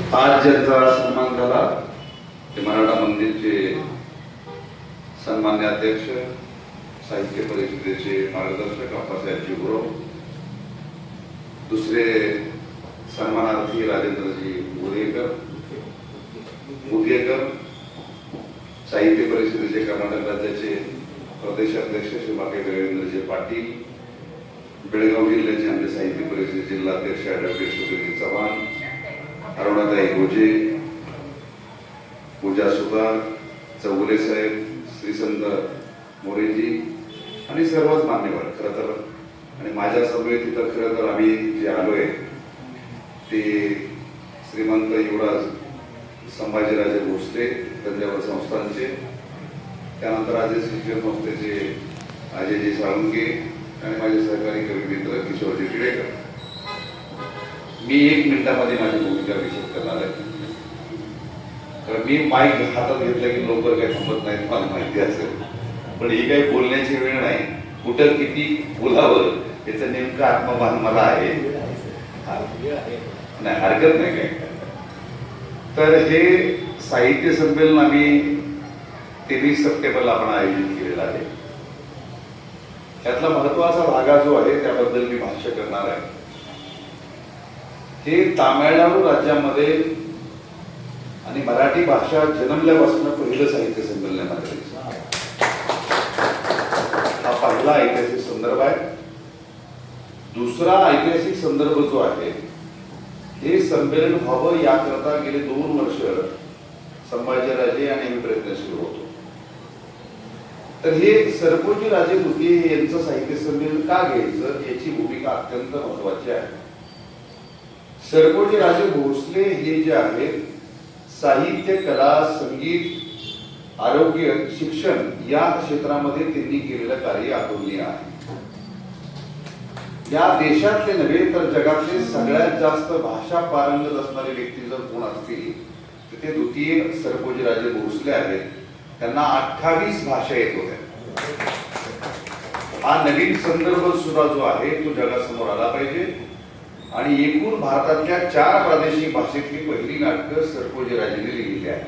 आज ज्यांचा सन्मान झाला ते मराठा मंदिरचे सन्मान्य अध्यक्ष, साहित्य परिषदेचे मार्गदर्शक अप्पासाहेबजी गुरव, दुसरे सन्मानार्थी राजेंद्रजी मुदगेकर, साहित्य परिषदेचे कर्नाटक राज्याचे प्रदेशाध्यक्ष श्रीमाके देवेंद्रजी पाटील, बेळगाव जिल्ह्याचे आमचे साहित्य परिषदेचे जिल्हाध्यक्ष ॲडव्होकेट सुधीरजी चव्हाण, अरुणाताई गोजे, पूजा सुतार, चौगुले साहेब, श्रीसंत मोरेजी आणि सर्वच मान्यवर. खरं तर आणि माझ्या समवेत तिथं खरं तर आम्ही जे आलोय ते श्रीमंत युवराज संभाजीराजे भोसले तंजावर संस्थानचे, त्यानंतर अजय शिक्षण संस्थेचे अजयजी साळुंके आणि माझे सहकारी कवी मित्र किशोरजी टिळेकर. मी 1 मिनिटामध्ये माझी भूमिका विशद करणार आहे. कारण मी माईक हातात घेतलं की लवकर काही थांबत नाही, मला माहिती असेल. पण ही काही बोलण्याची वेळ नाही. कुठं किती बोलावं याचं नेमकं आत्मभान मला आहे. नाही, हरकत नाही काय. तर हे साहित्य संमेलन आम्ही 23 सप्टेंबरला आपण आयोजित केलेलं आहे. त्यातला महत्वाचा भाग जो आहे त्याबद्दल मी भाष्य करणार आहे. हे तामिळनाडू राज्यामध्ये आणि मराठी भाषा जन्मल्यापासून पहिलं साहित्य संमेलन आहे. हा पहिला ऐतिहासिक संदर्भ आहे. दुसरा ऐतिहासिक संदर्भ जो आहे, हे संमेलन व्हावं याकरता गेले 2 वर्ष संभाजीराजे आणि आम्ही प्रयत्नशील होतो. तर हे सरपोजी राजे भुके यांचं साहित्य संमेलन का घ्यायचं याची भूमिका अत्यंत महत्वाची आहे. सरपोजी राजे भोसले हे जे आहेत, साहित्य, कला, संगीत, आरोग्य, शिक्षण या क्षेत्रामध्ये त्यांनी केलेलं कार्य अतुलनीय आहे. या देशातले नव्हे तर जगातले सगळ्यात जास्त भाषा पारंगत असणारे व्यक्ती जर कोण असतील तर ते द्वितीय सरपोजी राजे भोसले आहेत. त्यांना 28 भाषा येत होत्या. हा नवीन संदर्भ सुद्धा जो आहे तो जगासमोर आला पाहिजे. आणि एकूण भारतातल्या 4 प्रादेशिक भाषेतली पहिली नाटकं सरपोजी राजेंनी लिहिली आहेत.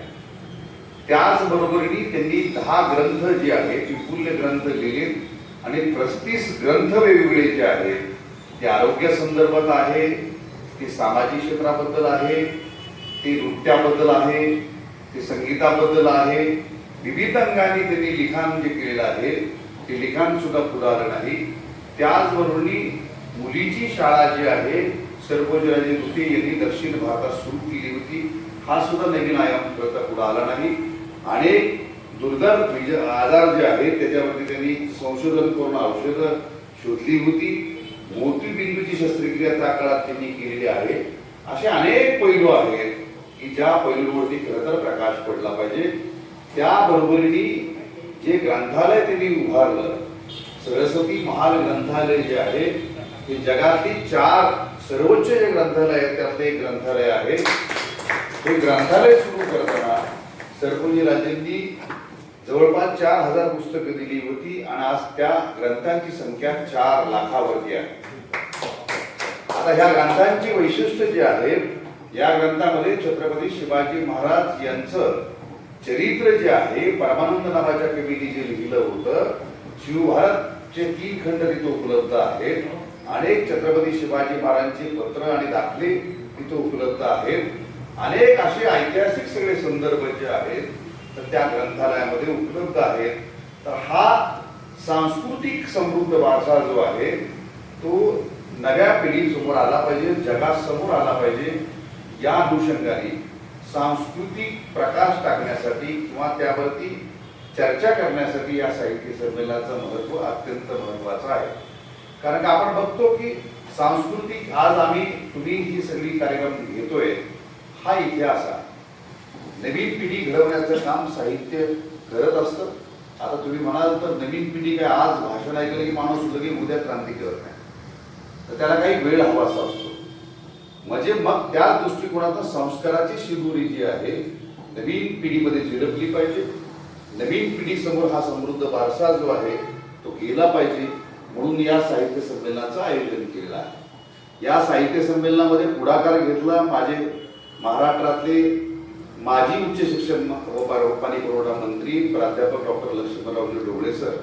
त्याचबरोबरीने त्यांनी 10 ग्रंथ जे आहेत विपुल ग्रंथ लिहिले आणि 35 ग्रंथ वेगवेगळे जे आहेत ते आरोग्य संदर्भात आहे, ते सामाजिक क्षेत्राबद्दल आहे, ते नृत्याबद्दल आहे, ते संगीताबद्दल आहे. विविध अंगाने त्यांनी लिखाण जे केलेलं आहे ते लिखाण सुद्धा पुढे आलं नाही. त्याचबरोबर मुलीची शाळा जी आहे सरपोजीराजे भुके यांनी दक्षिण भारतात सुरू केली होती. हा सुद्धा नवीन आयाम करता पुढे आला नाही. अनेक दुर्धर आजार जे आहेत त्याच्यावरती त्यांनी संशोधन करून औषधं शोधली होती. मोतीबिंदूची शस्त्रक्रिया त्या काळात त्यांनी केलेली आहे. असे अनेक पैलू आहेत की ज्या पैलूवरती खरं तर प्रकाश पडला पाहिजे. त्याबरोबरीने जे ग्रंथालय त्यांनी उभारलं, सरस्वती महाल ग्रंथालय जे आहे हे जगातली 4 सर्वोच्च जे ग्रंथालय आहेत त्यातले एक ग्रंथालय आहे. हे ग्रंथालय सुरू करताना सरपोजी राजेंनी जवळपास 4000 पुस्तकं दिली होती आणि आज त्या ग्रंथांची संख्या 4 लाखावरती आहे. आता ह्या ग्रंथांची वैशिष्ट्य जे आहे, या ग्रंथामध्ये छत्रपती शिवाजी महाराज यांचं चरित्र जे आहे परमानंद नावाच्या कवीने जे लिहिलं होतं, शिवभारतचे 3 खंड तिथे उपलब्ध आहेत. अनेक छत्रपती शिवाजी महाराजांचे पत्र आणि दाखले तिथे उपलब्ध आहेत. अनेक असे ऐतिहासिक सगळे संदर्भ जे आहेत तर त्या ग्रंथालयामध्ये उपलब्ध आहेत. तर हा सांस्कृतिक समृद्ध वारसा जो आहे तो नव्या पिढीसमोर आला पाहिजे, जगासमोर आला पाहिजे. या अनुषंगाने सांस्कृतिक प्रकाश टाकण्यासाठी किंवा त्यावरती चर्चा करण्यासाठी या साहित्य संमेलनाचं महत्त्व अत्यंत महत्त्वाचं आहे. कारण आपण बघतो की सांस्कृतिक आज तुम्ही ही सगळी कार्यक्रम घेतोय, हा इतिहास आहे. नवीन पिढी घडवण्याचं काम साहित्य करत असतं. आता तुम्ही म्हणाल तर नवीन पिढी काय आज भाषण ऐकलं की माणूस लगेच उद्या क्रांती करत नाही, तर त्याला काही वेळ हवा असा असतो. म्हणजे मग त्या दृष्टिकोनातून संस्काराची शिदोरी जी आहे नवीन पिढीमध्ये झिरपली पाहिजे. नवीन पिढीसमोर हा समृद्ध वारसा जो आहे तो गेला पाहिजे. म्हणून या साहित्य संमेलनाचं आयोजन केलेलं आहे. या साहित्य संमेलनामध्ये पुढाकार घेतला माझे महाराष्ट्रातले माजी उच्च शिक्षण व पाणी पुरवठा मंत्री प्राध्यापक डॉक्टर लक्ष्मणरावजी ढोबळे सर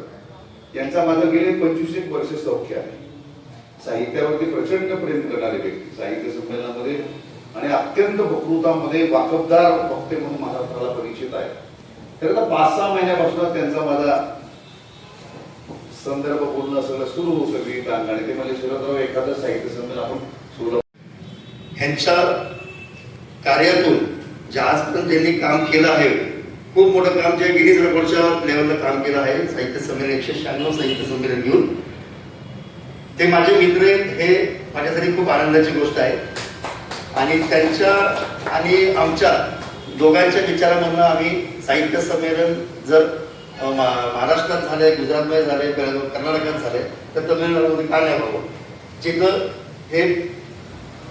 यांचा माझं गेले 25 वर्ष सौख्य आहे. साहित्यावरती प्रचंड प्रेम करणारे व्यक्ती, साहित्य संमेलनामध्ये आणि अत्यंत वक्तृतामध्ये वाकबदार वक्ते म्हणून महाराष्ट्राला परिचित आहे. तर आता 5-6 महिन्यापासून त्यांचा माझा संदर्भ बोलणं सगळं सुरू होतं विविध आणि ते म्हणजे शरदराव एखादं साहित्य संमेलन आपण सुरू ह्यांच्या कार्यातून जे आजपर्यंत त्यांनी काम केलं आहे, खूप मोठं काम जे गिनीज रेकॉर्डच्या लेवलला काम केलं आहे. साहित्य संमेलन 196 साहित्य संमेलन घेऊन ते माझे मित्र आहेत, हे माझ्यासाठी खूप आनंदाची गोष्ट आहे. आणि त्यांच्या आणि आमच्या दोघांच्या विचारामधून आम्ही साहित्य संमेलन जर महाराष्ट्रात झाले, गुजरातमध्ये झाले, कर्नाटकात झाले, तर तमिळनाडूमध्ये का नाही व्हावं? जिथं हे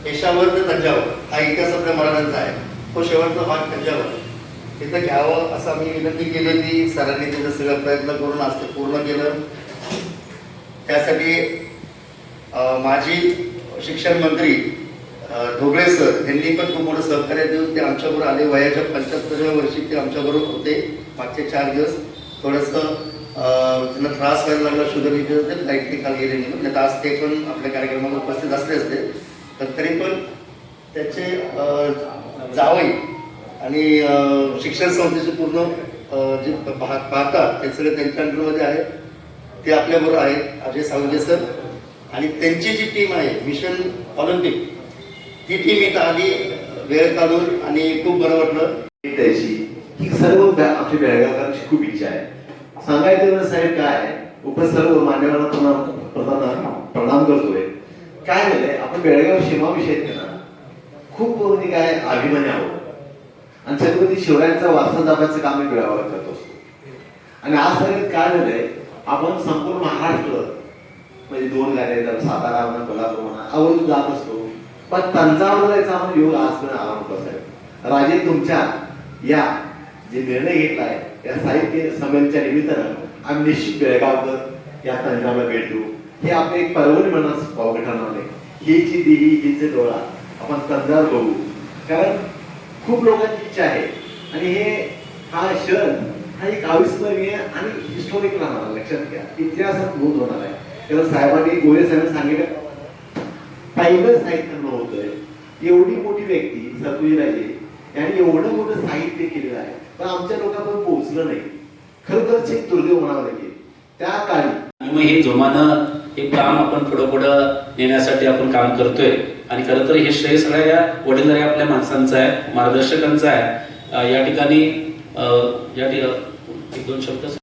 पेशावर ते तंजावर हा इतिहास आपल्या मराठ्यांचा आहे, तो शेवटचा भाग तंजावर तिथं घ्यावं असं आम्ही विनंती केली होती. सरांनी तिथं सगळं प्रयत्न करून आज ते पूर्ण केलं. त्यासाठी माजी शिक्षण मंत्री ढोबळे सर यांनी पण खूप मोठं सहकार्य देऊन ते आमच्याबरोबर आले. वयाच्या 75व्या वर्षी ते आमच्याबरोबर होते. मागचे 4 दिवस थोडंसं त्यांना त्रास व्हायला लागला, शुगर विजय होते, लाईटली खाली गेले नाही. म्हणजे आज ते पण आपल्या कार्यक्रमाला उपस्थित असले असते, पण तरी पण त्याचे जावई आणि शिक्षण संस्थेचे पूर्ण जे पाहतात ते सगळे त्यांच्या अंडरमध्ये आहेत. ते आपल्याबरोबर आहेत अजय सावंगे सर आणि त्यांची जी टीम आहे मिशन ऑलिम्पिक, ती टीम इथं आली वेळ काढून आणि खूप बरं वाटलं. त्याची ही सर्व आपली बेळगावकरांची खूप इच्छा आहे. सांगायचं साहेब काय उपस्थित सर्व मान्यवरांना प्रणाम करतोय. काय झालंय, आपण बेळगाव सीमाविषयी ना खूप म्हणजे काय अभिमानी आहोत आणि छत्रपती शिवरायांचा वारसा जपण्याचं काम मी बेळगावात करत असतो. आणि आज सगळ्यात काय झालंय, आपण संपूर्ण महाराष्ट्र म्हणजे 2 गाड्या येतात, सातारा म्हणा, कोल्हापूर म्हणा, आवर्जून जात असतो. पण तंजावर जायचा आपण योग आजपर्यंत आला नव्हता साहेब. राजे तुमच्या या जे निर्णय घेतलाय या साहित्य संमेलनाच्या निमित्तानं आम्ही निश्चित बेळगावकर या तंजावरला भेट देऊ. हे आपले एक पर्वणी म्हणून पावगे ठरणार नाही. हीची देही हिचे डोळा आपण तंजावर बघू, कारण खूप लोकांची इच्छा आहे. आणि हा क्षण हा एक अविस्मरणीय आणि हिस्टॉरिक राहणार, लक्षात घ्या, इतिहासात नोंद होणार आहे. तेव्हा साहेबांनी गोरे साहेबांनी सांगितलं पहिलं साहित्य होतंय. एवढी मोठी व्यक्ती सतुजीराजे यांनी एवढं मोठं साहित्य केलेलं आहे, पण आमच्या लोकांपर्यंत पोहोचलं नाही. खरोखरच एक दुर्दैव म्हणावं लागेल त्या काळी. मग हे जोमानं हे काम आपण पुढं नेण्यासाठी आपण काम करतोय. आणि खरं तर हे श्रेय सगळ्या या वडीलधाऱ्या आपल्या माणसांचं आहे, मार्गदर्शकांचं आहे. या ठिकाणी 1-2 शब्द